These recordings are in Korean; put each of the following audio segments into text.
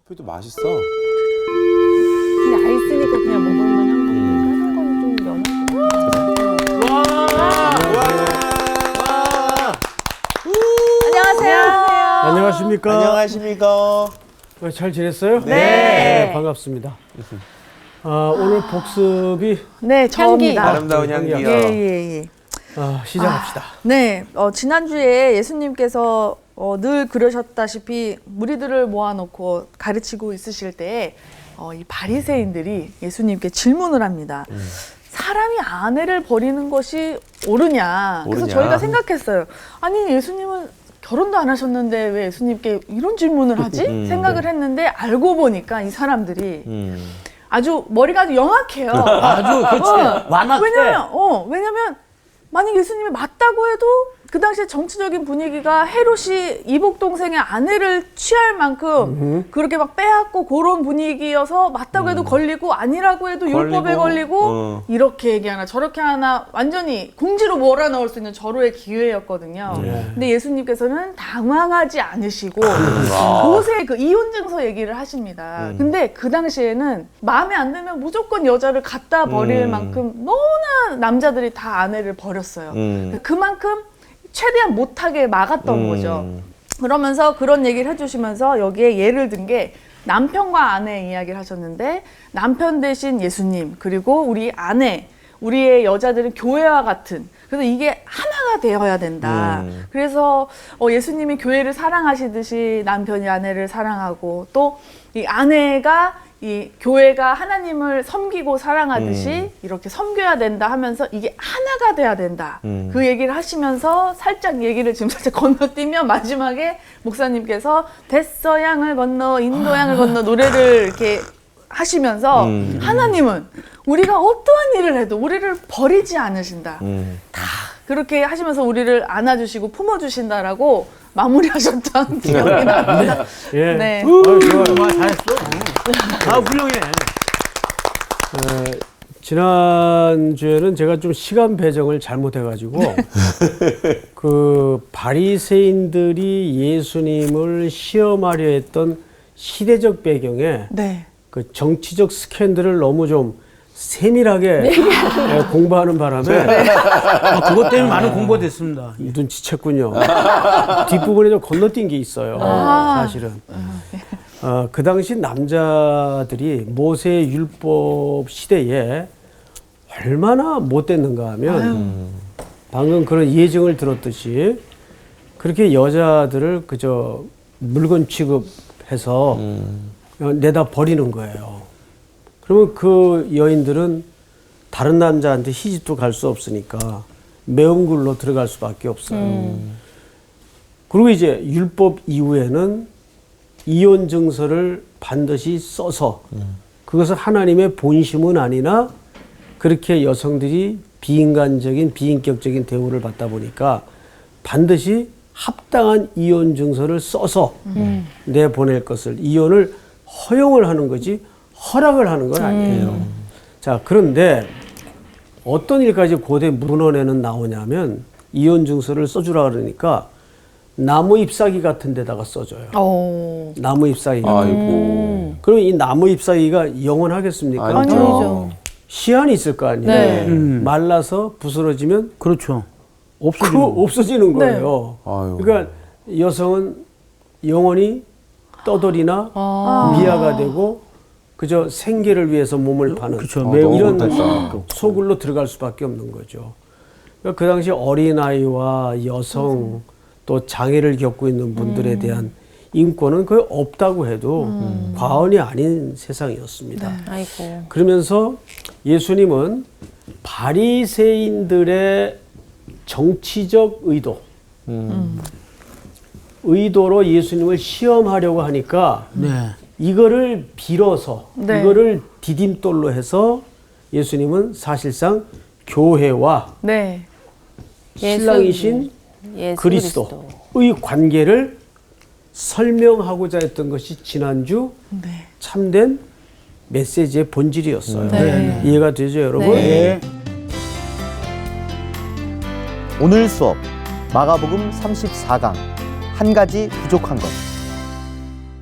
그래도 맛있어. 근데 아이스니까 그냥 먹을만 한 건데 까는 거는 좀 안녕하세요. 안녕하십니까? 안녕하십니까? 잘 지냈어요? 네. 반갑습니다. 오늘 복습이 네, 저입니다. 아름다운 향기요. 예. 시작합시다. 네, 지난주에 예수님께서 늘 그러셨다시피 무리들을 모아놓고 가르치고 있으실 때에 이 바리새인들이 예수님께 질문을 합니다. 사람이 아내를 버리는 것이 옳으냐? 그래서 옳으냐? 저희가 생각했어요. 아니, 예수님은 결혼도 안 하셨는데 왜 예수님께 이런 질문을 하지? 생각을 했는데 알고 보니까 이 사람들이 아주 머리가 아주 영악해요. 아주 그렇지. 완악해. 왜냐면 만약 예수님이 맞다고 해도 그 당시에 정치적인 분위기가 헤롯이 이복 동생의 아내를 취할 만큼 그렇게 막 빼앗고 그런 분위기여서 맞다고 해도 걸리고 아니라고 해도 율법에 걸리고 이렇게 얘기하나 저렇게 하나 완전히 궁지로 몰아넣을 수 있는 절호의 기회였거든요. 근데 예수님께서는 당황하지 않으시고 모세의 그 이혼 증서 얘기를 하십니다. 근데 그 당시에는 마음에 안 들면 무조건 여자를 갖다 버릴 만큼 너무나 남자들이 다 아내를 버렸어요. 그만큼 최대한 못하게 막았던 거죠. 그러면서 그런 얘기를 해주시면서 여기에 예를 든 게 남편과 아내 이야기를 하셨는데 남편 대신 예수님 그리고 우리 아내 우리의 여자들은 교회와 같은 그래서 이게 하나가 되어야 된다. 그래서 예수님이 교회를 사랑하시듯이 남편이 아내를 사랑하고 또 이 아내가 이 교회가 하나님을 섬기고 사랑하듯이 이렇게 섬겨야 된다 하면서 이게 하나가 돼야 된다. 그 얘기를 하시면서 살짝 얘기를 지금 살짝 건너뛰면 마지막에 목사님께서 됐어양을 건너 인도양을 건너 노래를 이렇게 하시면서 하나님은 우리가 어떠한 일을 해도 우리를 버리지 않으신다. 다 그렇게 하시면서 우리를 안아주시고 품어주신다라고 마무리하셨던 기억이 납니다. 예. 네. 좋아요. 잘했어. 훌륭해. 지난주에는 제가 좀 시간 배정을 잘못해가지고 그 바리새인들이 예수님을 시험하려 했던 시대적 배경에 네. 그 정치적 스캔들을 너무 좀 세밀하게 공부하는 바람에 그것 때문에 많은 공부가 됐습니다. 눈치챘군요. 뒷부분에 좀 건너뛴 게 있어요. 사실은. 그 당시 남자들이 모세의 율법 시대에 얼마나 못됐는가 하면 방금 그런 예증을 들었듯이 그렇게 여자들을 그저 물건 취급해서 내다 버리는 거예요. 그러면 그 여인들은 다른 남자한테 시집도 갈 수 없으니까 매운 굴로 들어갈 수밖에 없어요. 그리고 이제 율법 이후에는 이혼 증서를 반드시 써서 그것은 하나님의 본심은 아니나 그렇게 여성들이 비인간적인 비인격적인 대우를 받다 보니까 반드시 합당한 이혼 증서를 써서 내보낼 것을 이혼을 허용을 하는 거지 허락을 하는 건 아니에요. 자, 그런데 어떤 일까지 고대 문헌에는 나오냐면 이혼 증서를 써주라 그러니까 나무 잎사귀 같은 데다가 써줘요. 나무 잎사귀. 아이고. 그럼 이 나무 잎사귀가 영원하겠습니까? 아니죠. 시한이 있을 거 아니에요. 네. 말라서 부스러지면 그렇죠. 없어지는 거예요. 아유. 그러니까 여성은 영원히 떠돌이나 미아가 되고 그저 생계를 위해서 몸을 파는 그렇죠. 너무 이런 못됐다. 소굴로 들어갈 수밖에 없는 거죠. 그러니까 그 당시 어린아이와 여성 또 장애를 겪고 있는 분들에 대한 인권은 거의 없다고 해도 과언이 아닌 세상이었습니다. 아이고. 그러면서 예수님은 바리새인들의 정치적 의도로 예수님을 시험하려고 하니까 이거를 빌어서 이거를 디딤돌로 해서 예수님은 사실상 교회와 신랑이신 그리스도의 관계를 설명하고자 했던 것이 지난주 참된 메시지의 본질이었어요. 이해가 되죠, 여러분? 네. 오늘 수업 마가복음 34강 한 가지 부족한 것.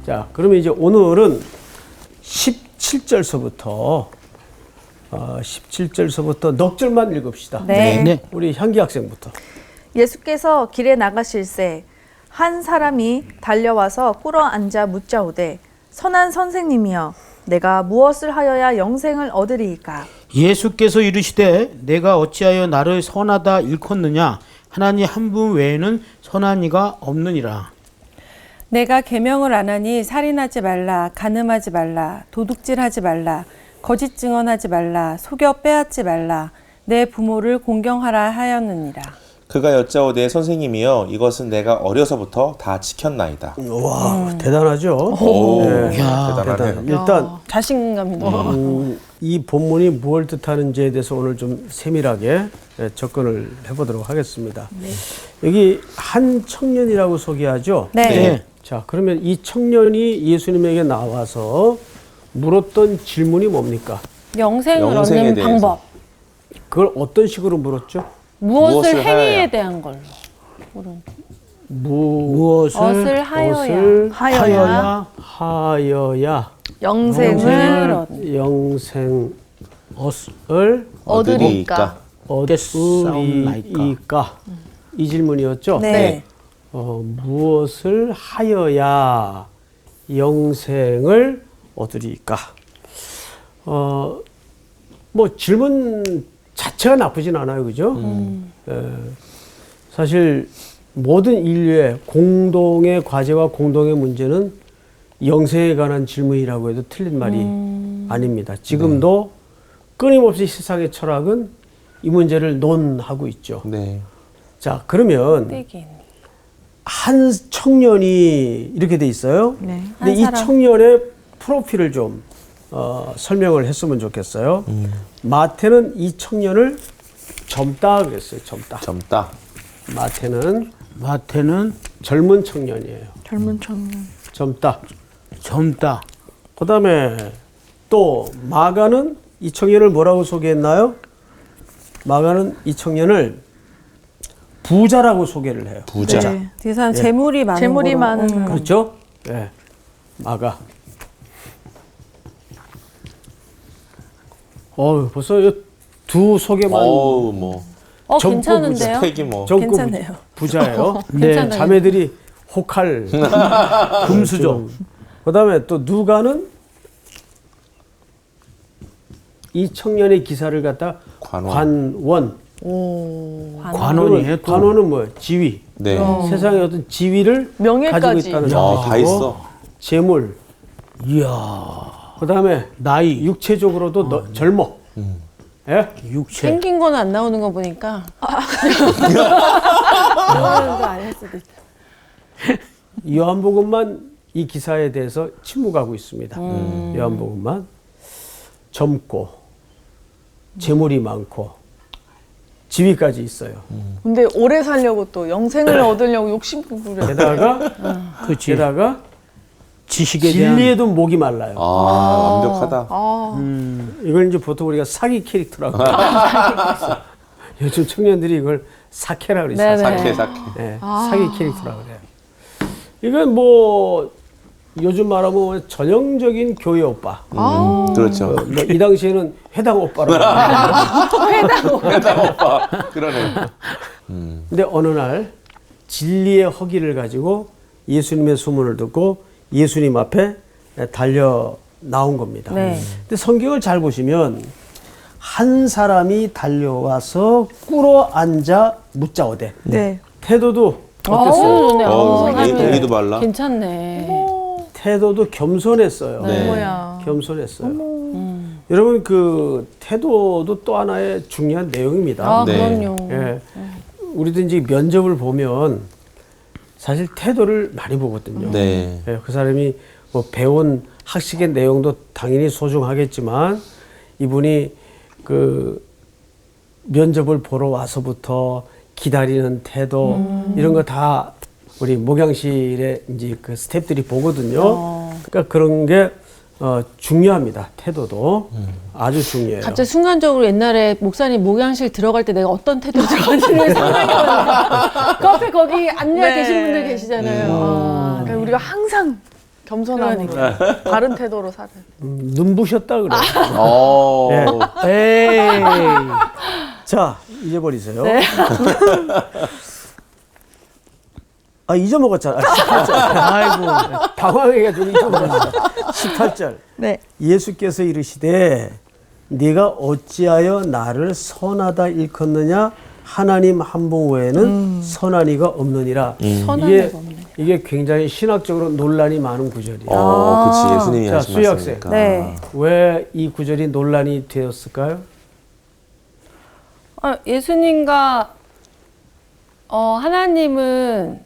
자, 그러면 이제 오늘은 17절서부터 17절서부터 넉 절만 읽읍시다. 네. 네. 우리 향기 학생부터. 예수께서 길에 나가실새 한 사람이 달려와서 꿇어 앉아 묻자오되 선한 선생님이여 내가 무엇을 하여야 영생을 얻으리이까. 예수께서 이르시되 내가 어찌하여 나를 선하다 일컫느냐 하나님 한 분 외에는 선한 이가 없느니라. 내가 계명을 안 하니 살인하지 말라, 간음하지 말라, 도둑질하지 말라, 거짓 증언하지 말라, 속여 빼앗지 말라, 내 부모를 공경하라 하였느니라. 그가 여짜오되 선생님이여 이것은 내가 어려서부터 다 지켰나이다. 와, 대단하죠? 오, 네, 대단하네요. 일단 자신감이 너무. 이 본문이 무엇을 뜻하는지에 대해서 오늘 좀 세밀하게 접근을 해보도록 하겠습니다. 여기 한 청년이라고 소개하죠? 네. 네. 자, 그러면 이 청년이 예수님에게 나와서 물었던 질문이 뭡니까? 영생을 영생에 얻는 대해서. 방법. 그걸 어떤 식으로 물었죠? 무엇을 행위에 하여야. 대한 걸로. 무엇을 하여야. 하여야 영생을 영생을 얻으리이까. 얻으리이까. 이 질문이었죠? 네. 무엇을 하여야 영생을 얻으리이까? 뭐 질문 자체가 나쁘진 않아요, 그죠? 사실 모든 인류의 공동의 과제와 공동의 문제는 영생에 관한 질문이라고 해도 틀린 말이 아닙니다. 지금도 끊임없이 세상의 철학은 이 문제를 논하고 있죠. 네. 자, 그러면 떼긴. 한 청년이 이렇게 돼 있어요. 네. 근데 한 이 사람. 청년의 프로필을 좀 설명을 했으면 좋겠어요. 마태는 이 청년을 젊다 그랬어요. 젊다. 마태는 젊은 청년이에요. 젊은 청년. 젊다. 그다음에 또 마가는 이 청년을 뭐라고 소개했나요? 마가는 이 청년을 부자라고 소개를 해요. 부자. 네. 이 사람 재물이 많은 재물이 거로. 많은 그렇죠? 네. 마가. 벌써 두 소개만 어우 뭐 젊고 괜찮은데요? 스펙이 뭐. 젊고 괜찮네요. 부자예요. 괜찮아요. 자매들이 혹할 금수저. 그다음에 또 누가는 이 청년의 기사를 갖다 관원. 관원이에요. 또. 관원은 뭐예요? 지위. 네. 세상의 어떤 지위를 명예까지. 가지고 있다는 다 뜻이고, 있어. 재물. 이야. 그다음에 나이. 육체적으로도 젊어. 예? 육체. 생긴 거는 안 나오는 거 보니까. 그거는 아닐 수도 있다. 요한복음만 이 기사에 대해서 침묵하고 있습니다. 요한복음만 젊고 재물이 많고 지위까지 있어요. 근데 오래 살려고 또 영생을 얻으려고 욕심 부려. 게다가 지식에 대한 진리에도 목이 말라요. 완벽하다. 이걸 이제 보통 우리가 사기 캐릭터라고. 요즘 청년들이 이걸 사케라고 그래요. 네네. 사케. 네, 사기 캐릭터라고 그래요. 이건 뭐 요즘 말하면 전형적인 교회 오빠. 그렇죠. 뭐 이 당시에는 회당 오빠라고. 회당 오빠. 그러네. 근데 어느 날 진리의 허기를 가지고 예수님의 소문을 듣고 예수님 앞에 달려 나온 겁니다. 네. 근데 성경을 잘 보시면 한 사람이 달려와서 꿇어 앉아 묻자오되. 네. 태도도 어땠어요? 얘기도 말라. 괜찮네. 태도도 겸손했어요. 네. 뭐야. 겸손했어요. 여러분 그 태도도 또 하나의 중요한 내용입니다. 네. 그럼요. 예. 우리도 이제 면접을 보면 사실 태도를 많이 보거든요. 네. 예, 그 사람이 뭐 배운 학식의 내용도 당연히 소중하겠지만 이분이 그 면접을 보러 와서부터 기다리는 태도 이런 거 다 우리 목양실에 이제 그 스태프들이 보거든요. 그러니까 그런 게 중요합니다. 태도도 아주 중요해요. 갑자기 순간적으로 옛날에 목사님 목양실 들어갈 때 내가 어떤 태도로 들어갔는지 생각이 나요. 그 앞에 거기 앉아 네. 계신 분들 계시잖아요. 그러니까 우리가 항상 겸손함으로 바른 태도로 살은. 눈부셨다 그래. 어. 에이. 자, 잊어버리세요. 네. 아, 잊어먹었잖아. 18절. 아이고. 당황해가지고 잊어먹었어. 18절. 네. 예수께서 이르시되 네가 어찌하여 나를 선하다 일컫느냐 하나님 한 분 외에는 선한 이가 없느니라. 선한 이게, 이가 없느니라. 이게 굉장히 신학적으로 논란이 많은 구절이에요. 그치. 예수님이 자, 하신 수희 말씀이니까. 네. 왜 이 구절이 논란이 되었을까요? 예수님과 하나님은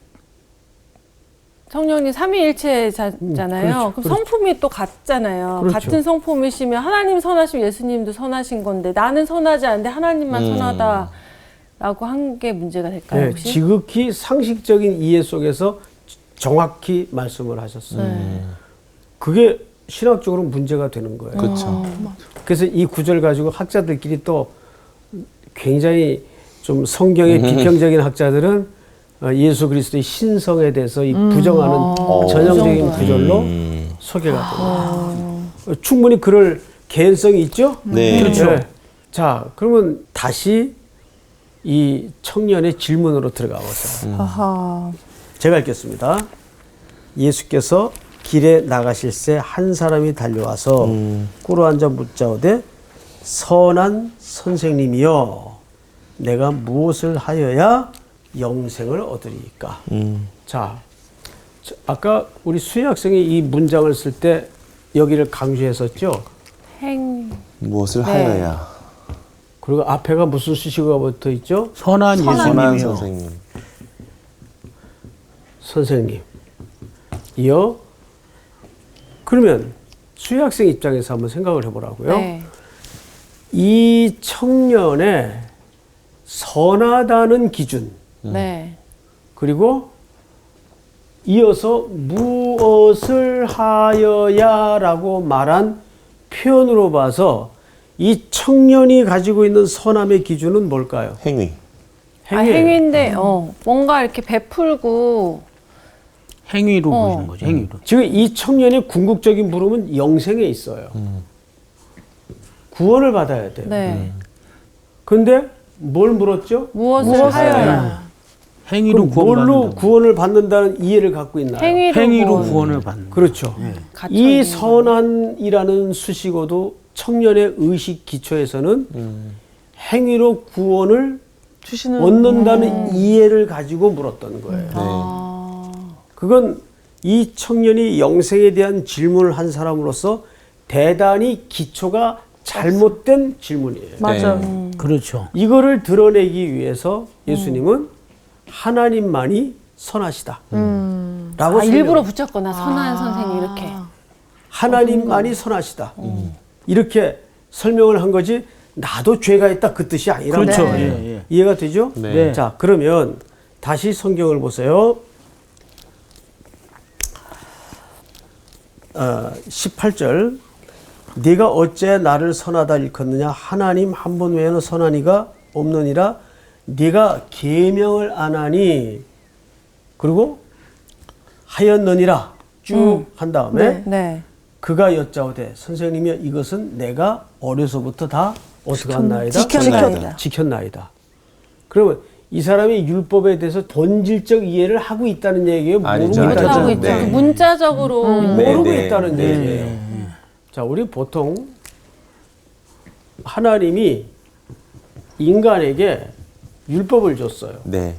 성령님 삼위일체잖아요. 그렇죠, 그럼 성품이 또 같잖아요. 그렇죠. 같은 성품이시면 하나님 선하시면 예수님도 선하신 건데 나는 선하지 않는데 하나님만 선하다라고 한 게 문제가 될까요? 네, 혹시? 지극히 상식적인 이해 속에서 정확히 말씀을 하셨어요. 그게 신학적으로 문제가 되는 거예요. 그렇죠. 그래서 이 구절 가지고 학자들끼리 또 굉장히 좀 성경에 비평적인 학자들은 예수 그리스도의 신성에 대해서 이 부정하는 전형적인 구절로 소개가 됩니다. 충분히 그럴 개연성이 있죠? 네. 그렇죠. 자, 그러면 다시 이 청년의 질문으로 들어가 보세요. 아하. 제가 읽겠습니다. 예수께서 길에 나가실새 한 사람이 달려와서 꿇어 앉아 묻자오되 선한 선생님이여 내가 무엇을 하여야 영생을 얻으리까? 자, 아까 우리 수희 학생이 이 문장을 쓸 때 여기를 강조했었죠. 무엇을 네. 하여야. 그리고 앞에가 무슨 수식어가 붙어 있죠? 선한 선한 예수님이요. 선생님. 선생님. 이어 그러면 수희 학생 입장에서 한번 생각을 해보라고요. 네. 이 청년의 선하다는 기준 네. 그리고 이어서 무엇을 하여야라고 말한 표현으로 봐서 이 청년이 가지고 있는 선함의 기준은 뭘까요? 행위. 행위예요. 행위인데 뭔가 이렇게 베풀고 행위로 보시는 거죠. 행위로. 지금 이 청년의 궁극적인 부름은 영생에 있어요. 구원을 받아야 돼요. 네. 근데 뭘 물었죠? 무엇을 하여야 행위로 그럼 뭘로 구원받는다. 구원을 받는다는 이해를 갖고 있나요? 행위로 구원을 받는. 그렇죠. 갇혀 이 있는 선한이라는 수식어도 청년의 의식 기초에서는 행위로 구원을 주시는 얻는다는 이해를 가지고 물었던 거예요. 네. 그건 이 청년이 영생에 대한 질문을 한 사람으로서 대단히 기초가 잘못된 질문이에요. 맞아. 네. 그렇죠. 이거를 드러내기 위해서 예수님은 하나님만이 선하시다. 라고 일부러 붙였거나 선한 선생님 이렇게. 하나님만이 선하시다. 이렇게 설명을 한 거지 나도 죄가 있다 그 뜻이 아니라 그렇죠. 거예요. 예, 예. 이해가 되죠? 네. 자, 그러면 다시 성경을 보세요. 18절 네가 어째 나를 선하다 일컫느냐 하나님 한 분 외에는 선한 이가 없느니라 네가 계명을 안 하니 그리고 하였느니라 쭉 한 다음에 네. 그가 여짜오되 선생님이여 이것은 내가 어려서부터 다 어떻게 한나이다? 지켰나이다. 지켰나이다. 그러면 이 사람이 율법에 대해서 본질적 이해를 하고 있다는 얘기예요? 아니죠, 모르고 아니죠. 못하고 있다는 있죠. 네. 문자적으로 모르고 네, 있다는 네. 얘기예요. 자, 우리 보통 하나님이 인간에게 율법을 줬어요. 네.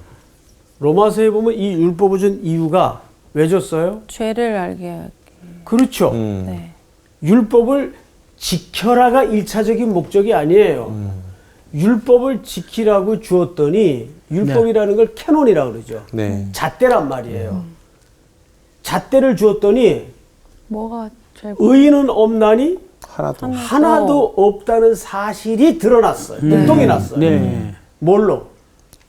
로마서에 보면 이 율법을 준 이유가 왜 줬어요? 죄를 알게 하기. 그렇죠. 네. 율법을 지켜라가 1차적인 목적이 아니에요. 율법을 지키라고 주었더니 율법이라는 걸 캐논이라고 그러죠. 네. 잣대란 말이에요. 잣대를 주었더니 뭐가 죄고 의인은 없나니 하나도. 하나도 없다는 사실이 드러났어요. 눈동이 났어요. 네. 뭘로?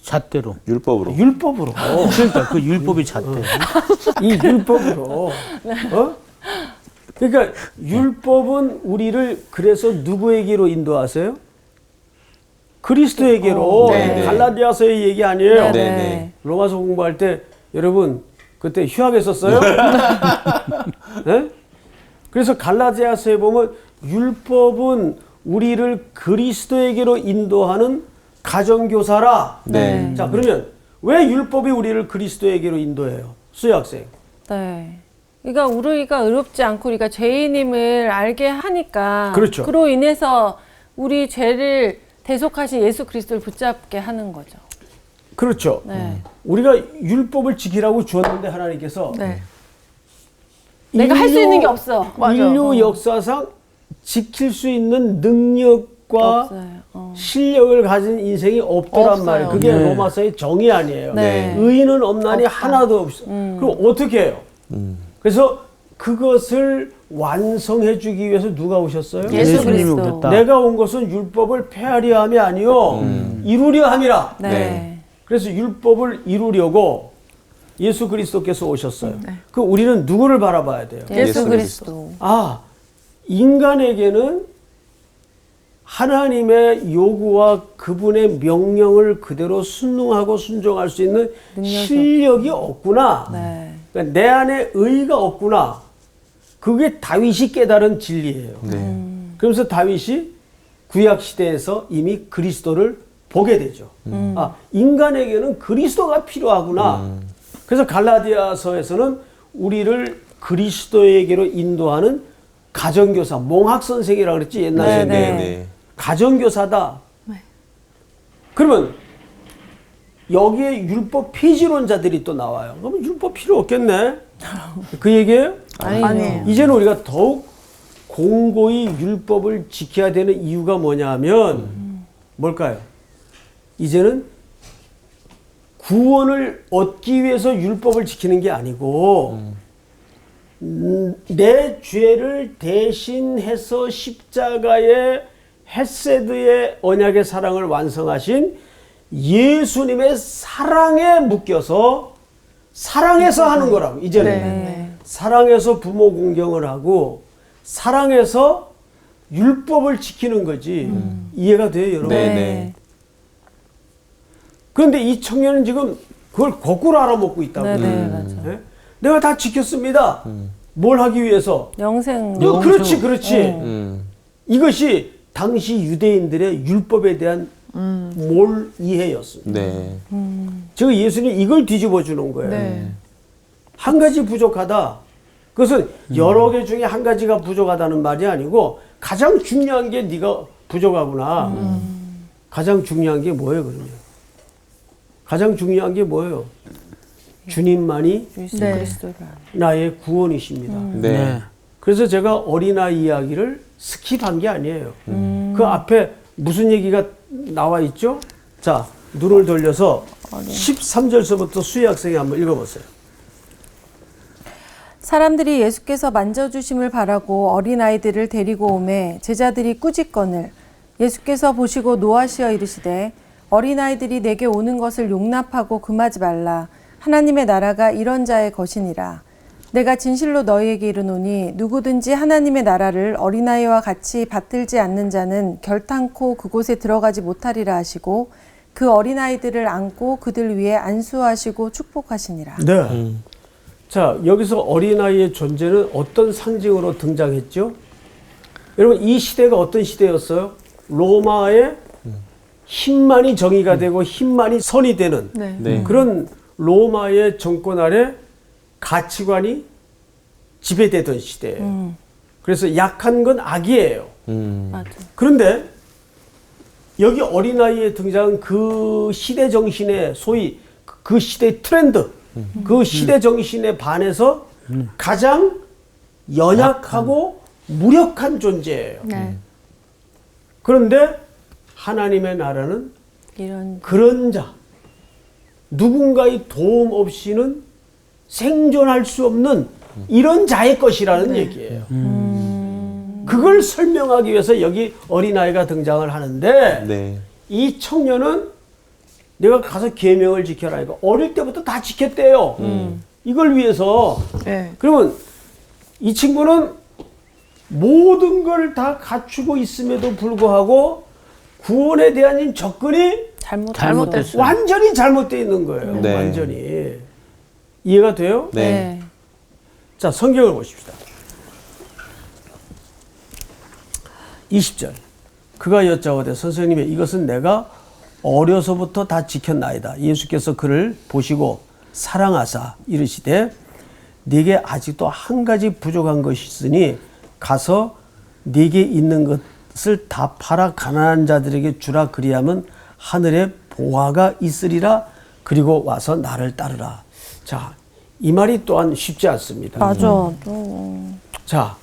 잣대로. 율법으로. 율법으로. 그러니까 그 율법이 잣대. 이 율법으로. 어? 그러니까 율법은 우리를 그래서 누구에게로 인도하세요? 그리스도에게로. 네. 갈라디아서의 얘기 아니에요. 네, 네. 로마서 공부할 때 여러분 그때 휴학했었어요? 예? 그래서 갈라디아서에 보면 율법은 우리를 그리스도에게로 인도하는 가정교사라. 네. 자, 그러면 왜 율법이 우리를 그리스도에게로 인도해요? 수희 학생. 네. 그러니까 우리가 의롭지 않고 우리가 죄인임을 알게 하니까 그렇죠. 그로 인해서 우리 죄를 대속하신 예수 그리스도를 붙잡게 하는 거죠. 그렇죠. 네. 우리가 율법을 지키라고 주었는데 하나님께서 네. 내가 할 수 있는 게 없어. 맞아. 인류 역사상 지킬 수 있는 능력과 없어요. 실력을 가진 인생이 없더란 없어요. 말이에요. 그게 네. 로마서의 정의 아니에요. 네. 의인은 없나니 없다. 하나도 없어. 그럼 어떻게 해요? 그래서 그것을 완성해 주기 위해서 누가 오셨어요? 예수 예수님이 그리스도. 오셨다. 내가 온 것은 율법을 폐하려 함이 아니요 이루려 함이라. 네. 네. 그래서 율법을 이루려고 예수 그리스도께서 오셨어요. 네. 그 우리는 누구를 바라봐야 돼요? 예수 예수 그리스도. 아, 인간에게는 하나님의 요구와 그분의 명령을 그대로 순응하고 순종할 수 있는 능력이 실력이 없구나. 네. 그러니까 내 안에 의가 없구나. 그게 다윗이 깨달은 진리예요. 네. 그러면서 다윗이 구약 시대에서 이미 그리스도를 보게 되죠. 아, 인간에게는 그리스도가 필요하구나. 그래서 갈라디아서에서는 우리를 그리스도에게로 인도하는 가정교사, 몽학선생이라고 그랬지 옛날에. 네, 네. 네. 네. 가정교사다. 네. 그러면 여기에 율법 폐지론자들이 또 나와요. 그러면 율법 필요 없겠네. 그 얘기예요? 아니에요. 이제는 우리가 더욱 공고히 율법을 지켜야 되는 이유가 뭐냐 하면 뭘까요? 이제는 구원을 얻기 위해서 율법을 지키는 게 아니고 내 죄를 대신해서 십자가의 헤세드의 언약의 사랑을 완성하신 예수님의 사랑에 묶여서 사랑해서 하는 거라고. 이제는 네. 사랑해서 부모 공경을 하고 사랑해서 율법을 지키는 거지. 이해가 돼요, 여러분? 네. 네. 그런데 이 청년은 지금 그걸 거꾸로 알아먹고 있다고. 네, 네, 맞아. 네? 내가 다 지켰습니다. 뭘 하기 위해서? 영생. 그렇지, 그렇지. 음. 이것이 당시 유대인들의 율법에 대한 몰 이해였습니다. 네. 지금 예수님 이걸 뒤집어 주는 거예요. 네. 한 가지 부족하다. 그것은 여러 개 중에 한 가지가 부족하다는 말이 아니고 가장 중요한 게 네가 부족하구나. 가장 중요한 게 뭐예요, 그러면? 가장 중요한 게 뭐예요? 주님만이 예수 네. 그리스도를 아는. 나의 구원이십니다. 네. 그래서 제가 어린아이 이야기를 스킵한 게 아니에요. 그 앞에 무슨 얘기가 나와 있죠? 자, 눈을 돌려서 13절서부터 수희 학생이 한번 읽어보세요. 사람들이 예수께서 만져주심을 바라고 어린아이들을 데리고 오매 제자들이 꾸짖거늘 예수께서 보시고 노하시어 이르시되 어린아이들이 내게 오는 것을 용납하고 금하지 말라. 하나님의 나라가 이런 자의 것이니라. 내가 진실로 너희에게 이르노니 누구든지 하나님의 나라를 어린아이와 같이 받들지 않는 자는 결탄코 그곳에 들어가지 못하리라 하시고 그 어린아이들을 안고 그들 위에 안수하시고 축복하시니라. 네. 자, 여기서 어린아이의 존재는 어떤 상징으로 등장했죠? 여러분, 이 시대가 어떤 시대였어요? 로마의 힘만이 정의가 되고 힘만이 선이 되는 네. 네. 그런 로마의 정권 아래 가치관이 지배되던 시대예요. 그래서 약한 건 악이에요. 맞아. 그런데 여기 어린아이의 등장은 그 시대 정신에 소위 그 시대 트렌드, 그 시대 정신에 반해서 가장 연약하고 무력한 존재예요. 네. 그런데 하나님의 나라는 이런 그런 자, 누군가의 도움 없이는 생존할 수 없는 이런 자의 것이라는 얘기예요. 그걸 설명하기 위해서 여기 어린아이가 등장을 하는데 네. 이 청년은 내가 가서 계명을 지켜라 이거 어릴 때부터 다 지켰대요. 이걸 위해서. 네. 그러면 이 친구는 모든 걸 다 갖추고 있음에도 불구하고 구원에 대한 접근이 잘못됐어. 완전히 잘못되어 있는 거예요. 네. 완전히. 이해가 돼요? 네. 자, 성경을 보십시다. 20절. 그가 여짜오되 선생님이 이것은 내가 어려서부터 다 지켰나이다. 예수께서 그를 보시고 사랑하사 이르시되 네게 아직도 한 가지 부족한 것이 있으니 가서 네게 있는 것을 다 팔아 가난한 자들에게 주라. 그리하면 하늘에 보화가 있으리라. 그리고 와서 나를 따르라. 자, 이 말이 또한 쉽지 않습니다. 맞아. 자,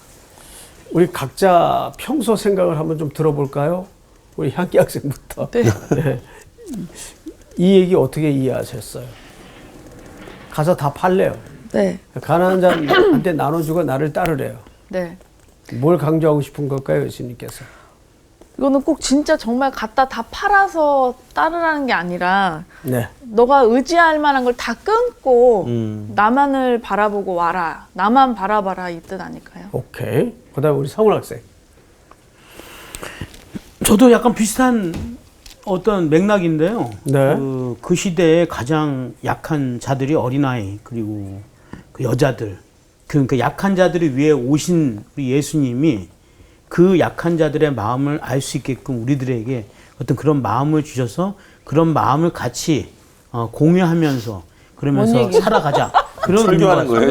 우리 각자 평소 생각을 한번 좀 들어볼까요? 우리 향기 학생부터. 네. 네. 이 얘기 어떻게 이해하셨어요? 가서 다 팔래요. 네. 가난한 자한테 나눠주고 나를 따르래요. 네. 뭘 강조하고 싶은 걸까요, 예수님께서? 이거는 꼭 진짜 정말 갖다 다 팔아서 따르라는 게 아니라 네. 너가 의지할 만한 걸 다 끊고 음. 나만을 바라보고 와라. 나만 바라봐라 이 뜻 아닐까요? 오케이. 그다음 우리 성훈 학생. 저도 약간 비슷한 어떤 맥락인데요. 네. 그 시대에 가장 약한 자들이 어린아이 그리고 그 여자들, 그러니까 약한 자들을 위해 오신 우리 예수님이 그 약한 자들의 마음을 알 수 있게끔 우리들에게 어떤 그런 마음을 주셔서 그런 마음을 같이 공유하면서 그러면서 살아가자. 그런 설교하는 거예요.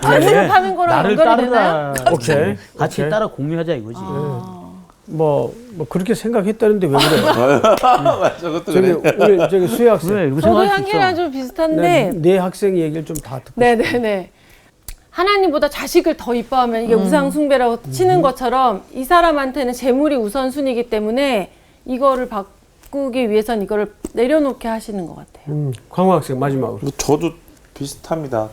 말씀을 파는 거랑 나를 연결이 되나요? 따르라. 오케이. 같이 오케이. 따라 공유하자 이거지. 뭐 그렇게 생각했다는데 왜 그래요? 맞아, 그것도 저기 그래. 우리 저기 수혜 학생. 왜 이렇게 저도 생각할 수 향기랑 있어? 좀 비슷한데 네 학생 얘기를 좀 다 듣고. 네네네. 하나님보다 자식을 더 이뻐하면 이게 우상 숭배라고 치는 것처럼 이 사람한테는 재물이 우선순위이기 때문에 이거를 바꾸기 위해선 이거를 내려놓게 하시는 것 같아요. 광호 학생 마지막으로. 저도 비슷합니다.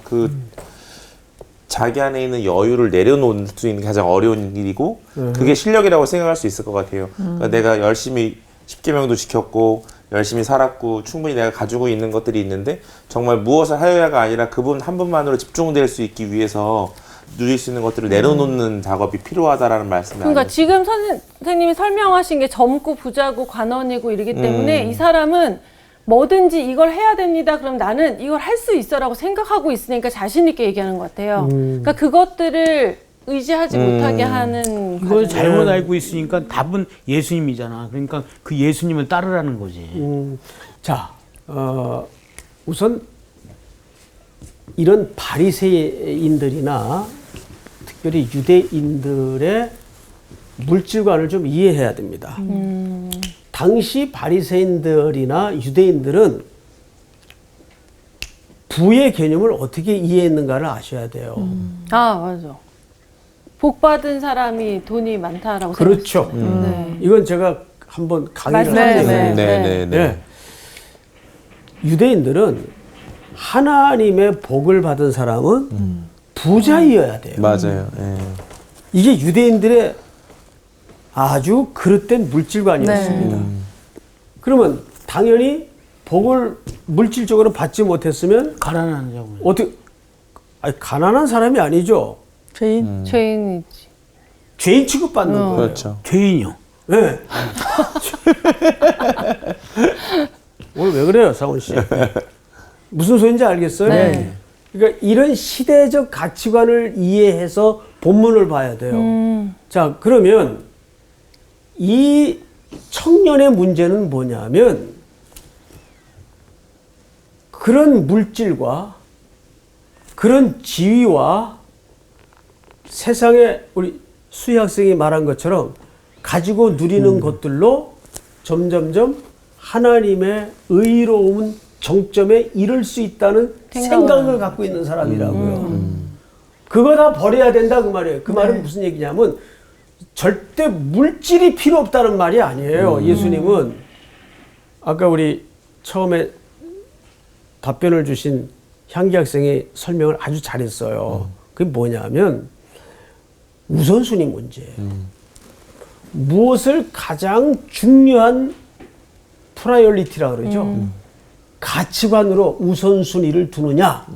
자기 안에 있는 여유를 내려놓을 수 있는 게 가장 어려운 일이고 그게 실력이라고 생각할 수 있을 것 같아요. 그러니까 내가 열심히 10계명도 지켰고 열심히 살았고 충분히 내가 가지고 있는 것들이 있는데 정말 무엇을 하여야가 아니라 그분 한 분만으로 집중될 수 있기 위해서 누릴 수 있는 것들을 내려놓는 작업이 필요하다라는 말씀이 그러니까 아니에요. 지금 선생님이 설명하신 게 젊고 부자고 관원이고 이러기 때문에 이 사람은 뭐든지 이걸 해야 됩니다. 그럼 나는 이걸 할 수 있어라고 생각하고 있으니까 자신 있게 얘기하는 것 같아요. 그러니까 그것들을 의지하지 못하게 하는 이걸 과정이에요. 잘못 알고 있으니까 답은 예수님이잖아. 그러니까 그 예수님을 따르라는 거지. 자, 우선 이런 바리새인들이나 특별히 유대인들의 물질관을 좀 이해해야 됩니다. 당시 바리새인들이나 유대인들은 부의 개념을 어떻게 이해했는가를 아셔야 돼요. 아 맞아. 복 받은 사람이 돈이 많다라고 그렇죠. 생각했어요. 네. 이건 제가 한번 강의를 말씀해 했는데 주세요. 네. 유대인들은 하나님의 복을 받은 사람은 부자이어야 돼요. 맞아요. 예. 이게 유대인들의 아주 그릇된 물질관이었습니다. 그러면 당연히 복을 물질적으로 받지 못했으면 가난한 자고. 어떻게 아니, 가난한 사람이 아니죠. 죄인. 죄인이지. 죄인 취급받는 거예요. 그렇죠. 죄인이요. 네. 오늘 왜 그래요, 상훈 씨? 무슨 소리인지 알겠어요? 네. 그러니까 이런 시대적 가치관을 이해해서 본문을 봐야 돼요. 자, 그러면 이 청년의 문제는 뭐냐면 그런 물질과 그런 지위와 세상에 우리 수희 학생이 말한 것처럼 가지고 누리는 것들로 점점점 하나님의 의로운 정점에 이를 수 있다는 생각을 갖고 있는 사람이라고요. 그거 다 버려야 된다 그 말이에요. 그 말은 무슨 얘기냐면 절대 물질이 필요 없다는 말이 아니에요. 예수님은 아까 우리 처음에 답변을 주신 향기 학생이 설명을 아주 잘했어요. 그게 뭐냐면 우선순위 문제예요. 무엇을 가장 중요한 프라이어리티라 그러죠. 가치관으로 우선순위를 두느냐.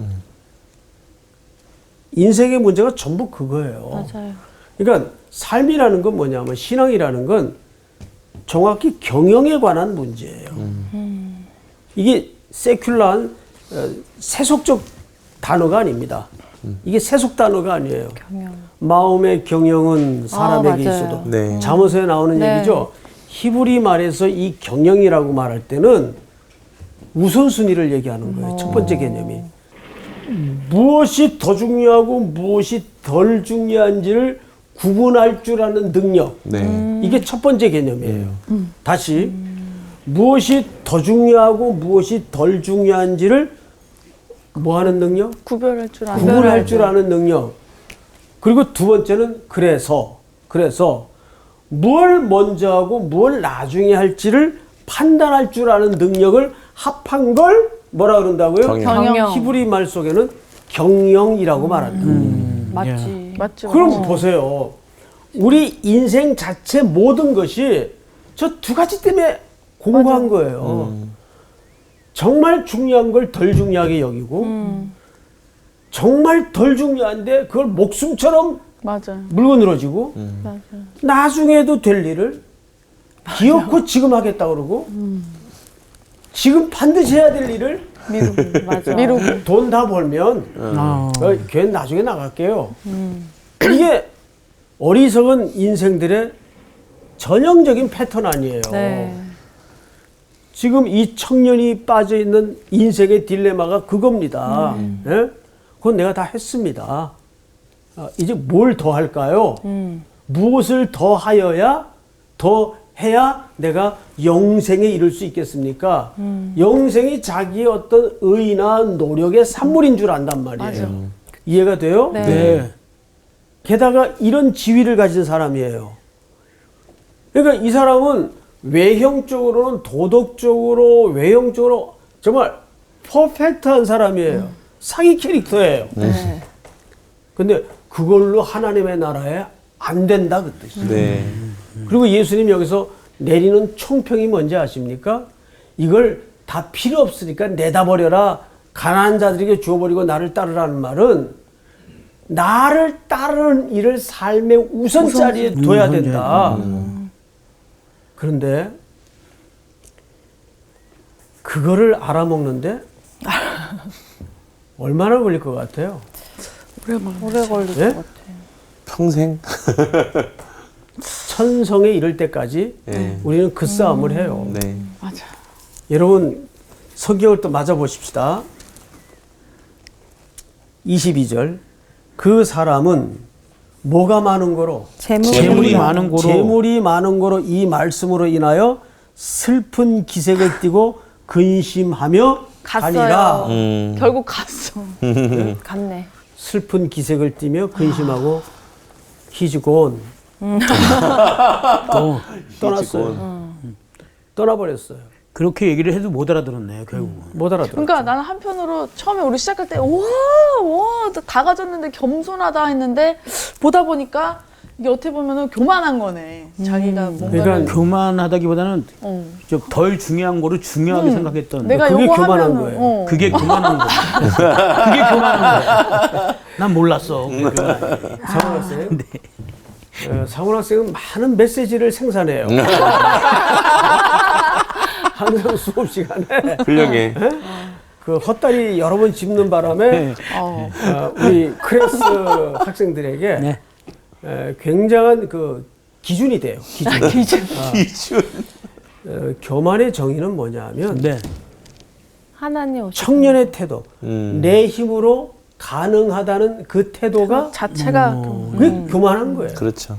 인생의 문제가 전부 그거예요. 맞아요. 그러니까 삶이라는 건 뭐냐면 신앙이라는 건 정확히 경영에 관한 문제예요. 이게 세큘러한 세속적 단어가 아닙니다. 이게 세속 단어가 아니에요. 마음의 경영은 사람에게 맞아요. 있어도. 네. 잠언서에 나오는 네. 얘기죠. 히브리 말에서 이 경영이라고 말할 때는 우선순위를 얘기하는 거예요. 첫 번째 개념이. 무엇이 더 중요하고 무엇이 덜 중요한지를 구분할 줄 아는 능력. 네. 이게 첫 번째 개념이에요. 다시 무엇이 더 중요하고 무엇이 덜 중요한지를 뭐 하는 능력? 구별할 줄 아는. 구분할 줄 아는 능력. 그리고 두 번째는 그래서 뭘 먼저 하고 뭘 나중에 할지를 판단할 줄 아는 능력을 합한 걸 뭐라 그런다고요? 경영. 히브리 말 속에는 경영이라고 말한다. 맞지. 맞죠. 그럼 보세요. 우리 인생 자체 모든 것이 저 두 가지 때문에 공부한 거예요. 정말 중요한 걸 덜 중요하게 여기고 정말 덜 중요한데 그걸 목숨처럼 맞아요. 물고 늘어지고 나중에도 될 일을 기어코 지금 하겠다 그러고 지금 반드시 해야 될 일을 미루고. 맞아. 미루고. 돈 다 벌면 걔는 나중에 나갈게요. 이게 어리석은 인생들의 전형적인 패턴 아니에요. 네. 지금 이 청년이 빠져 있는 인생의 딜레마가 그겁니다. 예? 그건 내가 다 했습니다. 이제 뭘 더 할까요? 무엇을 더 하여야 더 해야 내가 영생에 이를 수 있겠습니까? 영생이 자기의 어떤 의나 노력의 산물인 줄 안단 말이에요. 이해가 돼요? 네. 게다가 이런 지위를 가진 사람이에요. 그러니까 이 사람은 외형적으로는 도덕적으로 외형적으로 정말 퍼펙트한 사람이에요. 상위 캐릭터예요. 네. 근데 그걸로 하나님의 나라에 안 된다 그 뜻이에요. 네. 그리고 예수님 여기서 내리는 총평이 뭔지 아십니까? 이걸 다 필요 없으니까 내다 버려라. 가난한 자들에게 주어버리고 나를 따르라는 말은 나를 따르는 일을 삶의 우선 자리에 둬야 된다. 그런데 그거를 알아먹는데 얼마나 걸릴 것 같아요? 오래 걸릴 예? 것 같아. 평생. 천성에 이를 때까지 네. 우리는 그 싸움을 해요. 네. 맞아. 여러분 성경을 또 맞아보십시다. 22절 그 사람은 뭐가 많은 거로? 재물이 많은 거로. 재물이 많은 거로 이 말씀으로 인하여 슬픈 기색을 띠고 근심하며 가니라. 갔어요. 결국 갔어. 갔네. 슬픈 기색을 띠며 근심하고 희죽온 떠났어요. 떠나버렸어요. 그렇게 얘기를 해도 못 알아들었네 결국. 못 알아들었죠. 그러니까 나는 한편으로 처음에 우리 시작할 때 와 다 가졌는데 겸손하다 했는데 보다 보니까 이게 어떻게 보면은 교만한 거네. 자기가 뭔가를 그러니까 교만하다기보다는 좀 덜 중요한 거를 중요하게 생각했던. 내가 그게 요거 교만한 하면은 거예요. 그게 교만한 거야. 그게 교만한 거야. 난 몰랐어. 그게 교만한 거야. 상훈 학생. 상훈 학생은 많은 메시지를 생산해요. 항상 수업 시간에 훌륭해. 그 헛다리 여러 번 짚는 바람에 우리 클래스 학생들에게 네. 굉장한 그 기준이 돼요. 기준. 기준. 교만의 정의는 뭐냐면 네. 하나님 오셨 청년의 태도, 내 힘으로 가능하다는 그 태도가 자체가 그게 교만한 거예요. 그렇죠.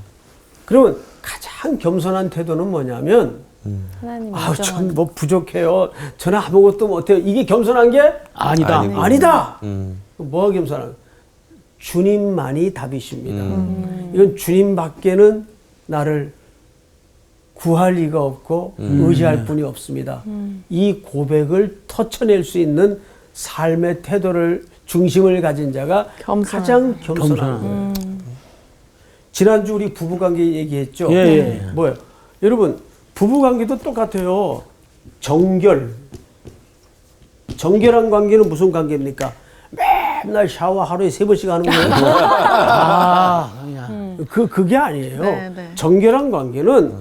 그러면 가장 겸손한 태도는 뭐냐면 하나님 아우 인정하는 전 뭐 부족해요. 저는 아무것도 못해요. 이게 겸손한 게 아니다. 아니고. 아니다. 뭐가 겸손한? 주님만이 답이십니다. 이건 주님밖에는 나를 구할 리가 없고 의지할 분이 없습니다. 이 고백을 터쳐낼 수 있는 삶의 태도를 중심을 가진 자가 겸손한. 가장 겸손한 거예요. 지난주 우리 부부관계 얘기했죠. 예. 뭐예요? 여러분 부부관계도 똑같아요. 정결한 관계는 무슨 관계입니까? 맨날 샤워 하루에 3번씩 하는 거예요. 그게 아니에요. 네, 네. 정결한 관계는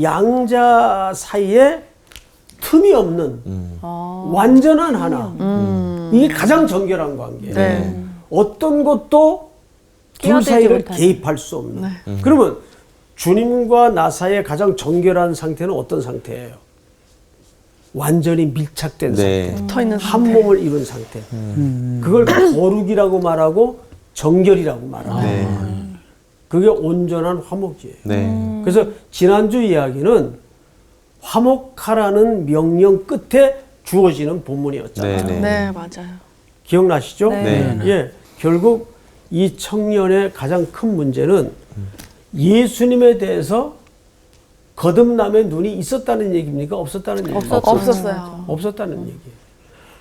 양자 사이에 틈이 없는 완전한 하나. 이게 가장 정결한 관계예요. 네. 어떤 것도 둘 끼어들지 사이를 못하는. 개입할 수 없는. 그러면 주님과 나 사이의 가장 정결한 상태는 어떤 상태예요? 완전히 밀착된 네. 상태. 붙어 있는 한 상태. 몸을 이룬 상태. 그걸 거룩이라고 말하고 정결이라고 말하고. 네. 그게 온전한 화목이에요. 네. 그래서 지난주 이야기는 화목하라는 명령 끝에 주어지는 본문이었잖아요. 네. 네, 맞아요. 기억나시죠? 네. 예. 결국 이 청년의 가장 큰 문제는 예수님에 대해서 거듭남의 눈이 있었다는 얘기입니까? 없었다는 얘기입니까? 없었어요. 없었다는 얘기예요.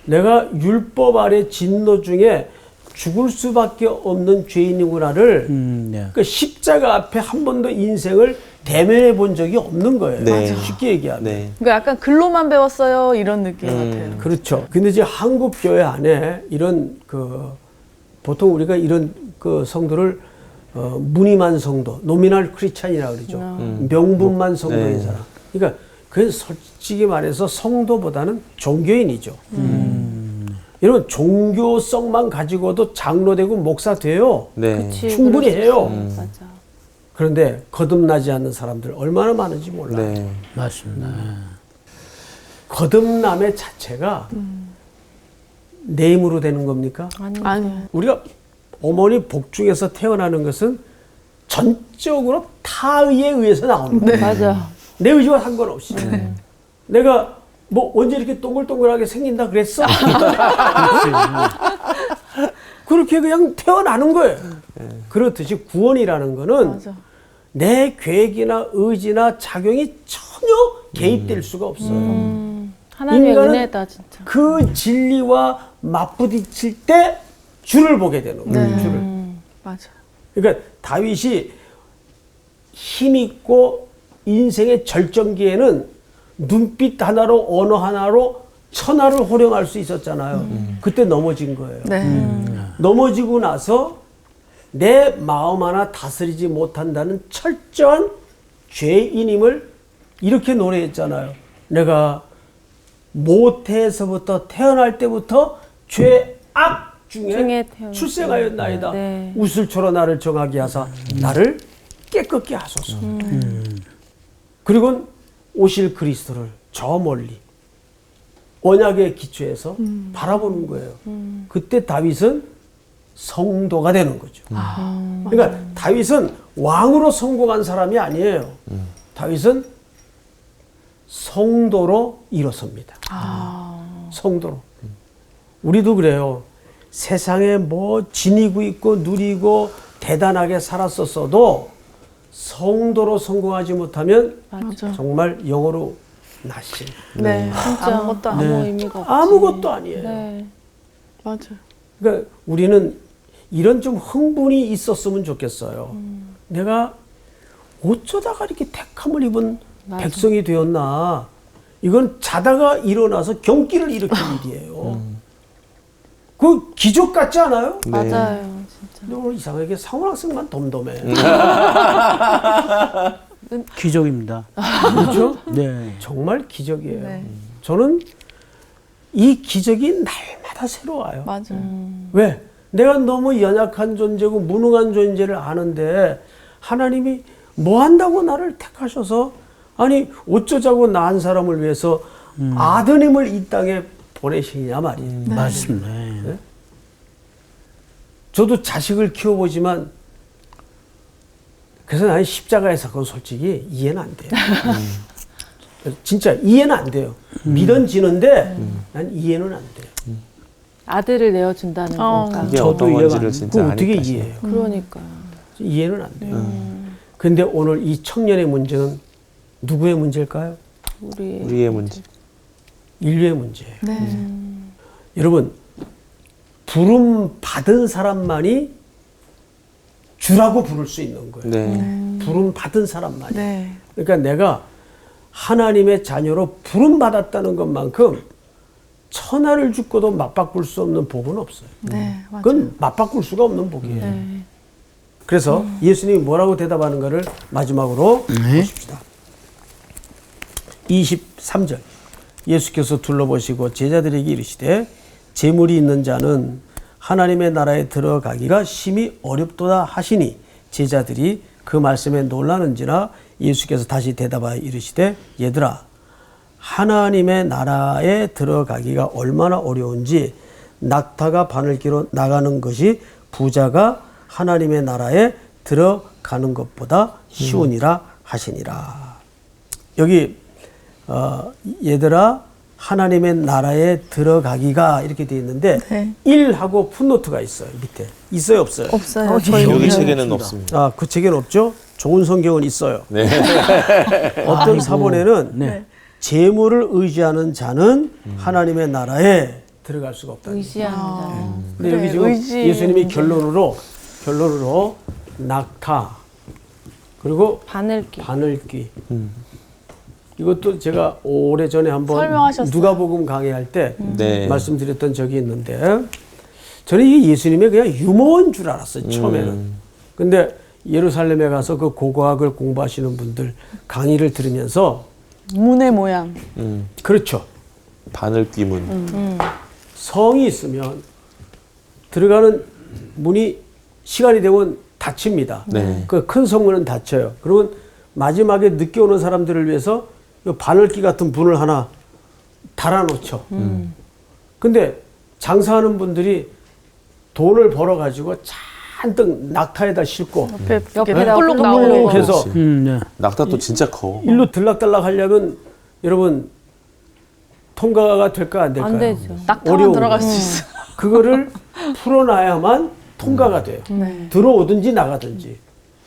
내가 율법 아래 진노 중에 죽을 수밖에 없는 죄인이구나를 네. 그 십자가 앞에 한 번도 인생을 대면해 본 적이 없는 거예요. 네. 쉽게 얘기하면. 네. 그러니까 약간 글로만 배웠어요 이런 느낌 같아요. 그렇죠. 근데 이제 한국 교회 안에 이런 그 보통 우리가 이런 그 성도를 무늬만 성도, 노미널 크리스찬이라고 그러죠. 명분만 성도인 네. 사람. 그러니까 그 솔직히 말해서 성도보다는 종교인이죠. 여러분 종교성만 가지고도 장로 되고 목사 돼요. 네. 그치, 충분히 그럴 수 해요. 있어요. 맞아. 그런데 거듭나지 않는 사람들 얼마나 많은지 몰라요. 네. 맞습니다. 거듭남의 자체가 내 힘으로 되는 겁니까? 아니요. 우리가 어머니 복중에서 태어나는 것은 전적으로 타의에 의해서 나오는 거예요. 맞아. 내 의지와 상관없이. 내가 뭐 언제 이렇게 동글동글하게 생긴다 그랬어? 그렇게 그냥 태어나는 거예요. 그렇듯이 구원이라는 거는 맞아. 내 계획이나 의지나 작용이 전혀 개입될 수가 없어요. 하나님의 인간은 은혜다 진짜. 그 진리와 맞부딪힐 때 주를 보게 되는 거예요. 주를. 맞아. 그러니까 다윗이 힘있고 인생의 절정기에는 눈빛 하나로 언어 하나로 천하를 호령할 수 있었잖아요. 그때 넘어진 거예요. 네. 넘어지고 나서 내 마음 하나 다스리지 못한다는 철저한 죄인임을 이렇게 노래했잖아요. 내가 모태에서부터 태어날 때부터 죄악 중에 태어났다. 출생하였나이다. 네. 우슬초로 나를 정하게 하사 나를 깨끗게 하소서. 그리고 오실 그리스도를 저 멀리 언약의 기초에서 바라보는 거예요. 그때 다윗은 성도가 되는 거죠. 그러니까 다윗은 왕으로 성공한 사람이 아니에요. 다윗은 성도로 일어섭니다. 성도로. 우리도 그래요. 세상에 뭐 지니고 있고 누리고 대단하게 살았었어도 성도로 성공하지 못하면 맞아. 정말 영어로 나신 네. 진짜 아무것도 아무 아니에요. 의미가 없지. 아무것도 아니에요. 네. 맞아. 그러니까 우리는 이런 좀 흥분이 있었으면 좋겠어요. 내가 어쩌다가 이렇게 택함을 입은 맞아. 백성이 되었나. 이건 자다가 일어나서 경기를 일으킬 일이에요. 그 기적 같지 않아요? 네. 맞아요. 진짜. 근데 오늘 이상하게 상원 학생만 덤덤해. 기적입니다. 그렇죠? 네. 정말 기적이에요. 네. 저는 이 기적이 날마다 새로워요. 맞아. 왜? 내가 너무 연약한 존재고 무능한 존재를 아는데 하나님이 뭐 한다고 나를 택하셔서 아니 어쩌자고 나 한 사람을 위해서 아드님을 이 땅에 보내시냐 말이에요. 맞습니다. 네? 저도 자식을 키워보지만 그래서 나는 십자가의 사건 솔직히 이해는 안 돼요. 진짜 이해는 안 돼요. 믿어지는데 난 이해는 안 돼요. 아들을 내어준다는 건가. 이게 저도 어떤 이해가 건지를 안 진짜 돼요. 어떻게 아니까 이해해요? 그러니까. 이해는 안 돼요. 근데 오늘 이 청년의 문제는 누구의 문제일까요? 우리의 문제. 인류의 문제예요. 네. 여러분, 부름 받은 사람만이 주라고 부를 수 있는 거예요. 네. 부름 받은 사람만이. 네. 그러니까 내가 하나님의 자녀로 부름 받았다는 것만큼 천하를 죽고도 맞바꿀 수 없는 복은 없어요. 네. 맞아. 그건 맞바꿀 수가 없는 복이에요. 네. 그래서 예수님이 뭐라고 대답하는가를 마지막으로 보십시다. 23절 예수께서 둘러보시고 제자들에게 이르시되 재물이 있는 자는 하나님의 나라에 들어가기가 심히 어렵도다 하시니 제자들이 그 말씀에 놀라는지라 예수께서 다시 대답하여 이르시되 얘들아 하나님의 나라에 들어가기가 얼마나 어려운지 낙타가 바늘기로 나가는 것이 부자가 하나님의 나라에 들어가는 것보다 쉬우니라 하시니라. 여기 얘들아 하나님의 나라에 들어가기가 이렇게 되어 있는데 네. 1하고 풋노트가 있어요. 밑에. 있어요 없어요? 없어요. 저희 여기 책에는 없습니다. 그 책에는 없죠? 좋은 성경은 있어요. 네. 어떤 사본에는 네. 재물을 의지하는 자는 하나님의 나라에 들어갈 수가 없다. 의지하는 자. 근데 그래, 여기 지금 의지 예수님이 문제. 결론으로 낙타 그리고 바늘기. 바늘귀. 이것도 제가 오래전에 한번 설명하셨어요. 누가복음 강의할 때 네. 말씀드렸던 적이 있는데 저는 이게 예수님의 그냥 유머인 줄 알았어요. 처음에는. 근데 예루살렘에 가서 그 고고학을 공부하시는 분들 강의를 들으면서 문의 모양. 그렇죠. 바늘귀문. 성이 있으면 들어가는 문이 시간이 되면 닫힙니다. 네. 그 큰 성문은 닫혀요. 그러면 마지막에 늦게 오는 사람들을 위해서 이 바늘기 같은 문을 하나 달아놓죠. 근데 장사하는 분들이 돈을 벌어가지고 잔뜩 낙타에다 싣고 옆에다 볼록 쭉 나오고. 해서 네. 낙타도 진짜 커. 일로 들락달락 하려면 여러분 통과가 될까 안 될까요? 안 되죠. 낙타만 어려운 들어갈 거. 수 있어. 그거를 풀어놔야만 통과가 돼요. 네. 들어오든지 나가든지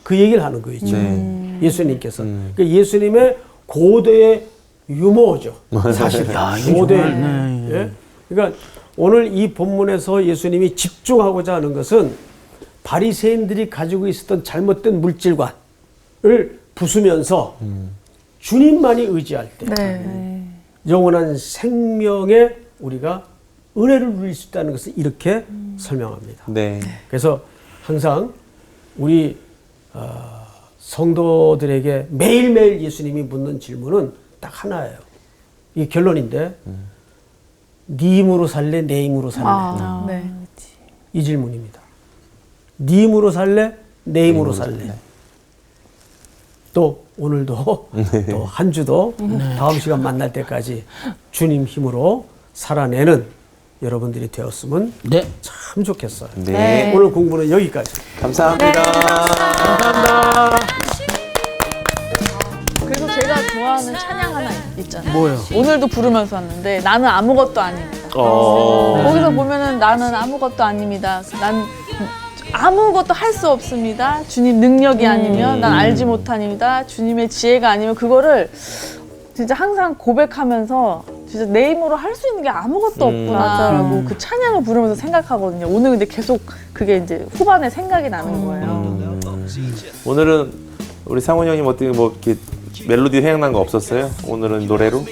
그 얘기를 하는 거죠. 네. 예수님께서. 그러니까 예수님의 고대의 유머죠. 사실 고대. 예? 그러니까 오늘 이 본문에서 예수님이 집중하고자 하는 것은 바리새인들이 가지고 있었던 잘못된 물질관을 부수면서 주님만이 의지할 때 네. 영원한 생명에 우리가 은혜를 누릴 수 있다는 것을 이렇게 설명합니다. 네. 그래서 항상 우리 성도들에게 매일매일 예수님이 묻는 질문은 딱 하나예요. 이게 결론인데 네 힘으로 살래? 내 힘으로 살래? 아, 네. 이 질문입니다. 네 힘으로 살래? 내 힘으로 살래? 또 오늘도 또 한 주도 다음 시간 만날 때까지 주님 힘으로 살아내는 여러분들이 되었으면 네. 참 좋겠어요. 네. 오늘 공부는 여기까지. 감사합니다. 그래서 제가 좋아하는 찬양 하나 있잖아요. 뭐요? 오늘도 부르면서 왔는데 나는 아무것도 아닙니다. 거기서 보면은 나는 아무것도 아닙니다. 난 아무것도 할 수 없습니다. 주님 능력이 아니면 난 알지 못합니다. 주님의 지혜가 아니면 그거를 진짜 항상 고백하면서 진짜 내 힘으로 할 수 있는 게 아무것도 없구나라고 그 찬양을 부르면서 생각하거든요. 오늘 근데 계속 그게 이제 후반에 생각이 나는 거예요. 오늘은 우리 상훈 형님 어떻게 뭐 이렇게 멜로디 생각난 거 없었어요? 오늘은 노래로?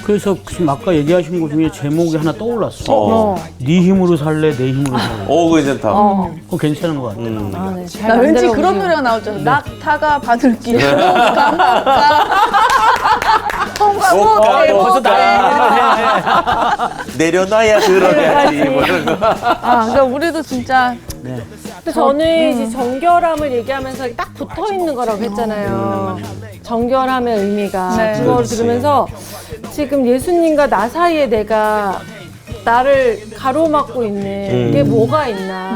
그래서 지금 아까 얘기하신 것 중에 제목이 하나 떠올랐어. 네 힘으로 살래, 내 힘으로 살래. 그거 괜찮다. 그거 괜찮은 것 같아. 아, 네. 잘 나 왠지 만들어 그런 보시고. 노래가 나오잖아. 낙타가 바늘기 벌써 내려놔야 들어가야지. 뭐 이런 거. 아, 그러니까 우리도 진짜 근데 저는 이제 정결함을 얘기하면서 딱 붙어 있는 거라고 했잖아요. 정결함의 의미가. 네. 그걸 그렇지. 들으면서 지금 예수님과 나 사이에 내가 나를 가로막고 있는 게 뭐가 있나.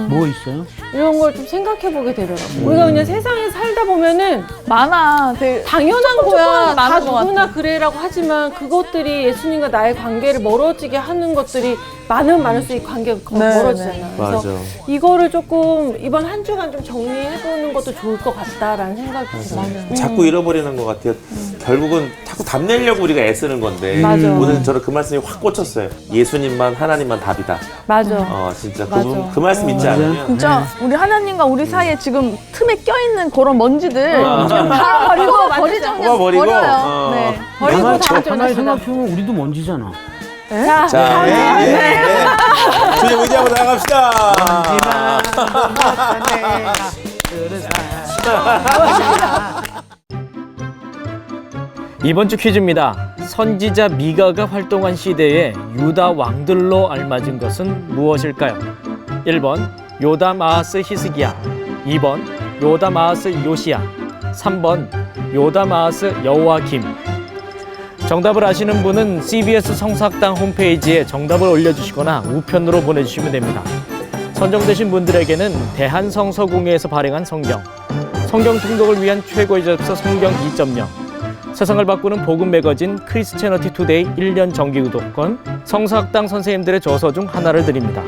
뭐 있어요? 이런 걸 좀 생각해 보게 되더라고요. 우리가 그냥 세상에 살다 보면은 많아. 되게 당연한 거야. 조금은 다 많은 것 누구나 그래라고 하지만 그것들이 예수님과 나의 관계를 멀어지게 하는 것들이 많을수록 관계가 네, 멀어지잖아요. 그래서 맞아. 이거를 조금 이번 한 주간 좀 정리해보는 것도 좋을 것 같다라는 생각이 들어요. 자꾸 잃어버리는 것 같아요. 결국은 자꾸 답내려고 우리가 애쓰는 건데 맞아. 오늘 저는 그 말씀이 확 꽂혔어요. 예수님만 하나님만 답이다. 맞아. 진짜 맞아. 그 말씀 잊지 않으면 진짜 우리 하나님과 우리 사이에 지금 틈에 껴있는 그런 먼지들 다 버리고 버리죠. 그냥 뽑아버리고, 버려요. 네. 버리고 가만히 다음 주에 다시 생각해보면 우리도 먼지잖아. 자, 자, 주님 의지하고 나갑시다. 이번 주 퀴즈입니다. 선지자 미가가 활동한 시대에 유다 왕들로 알맞은 것은 무엇일까요? 1번 요담, 아하스, 히스기야, 2번 요담, 아하스, 요시야, 3번 요담, 아하스, 여호와김. 정답을 아시는 분은 CBS 성사학당 홈페이지에 정답을 올려주시거나 우편으로 보내주시면 됩니다. 선정되신 분들에게는 대한성서공회에서 발행한 성경 통독을 위한 최고의 접서 성경 2.0, 세상을 바꾸는 복음 매거진 크리스채너티 투데이 1년 정기 구독권, 성사학당 선생님들의 저서 중 하나를 드립니다.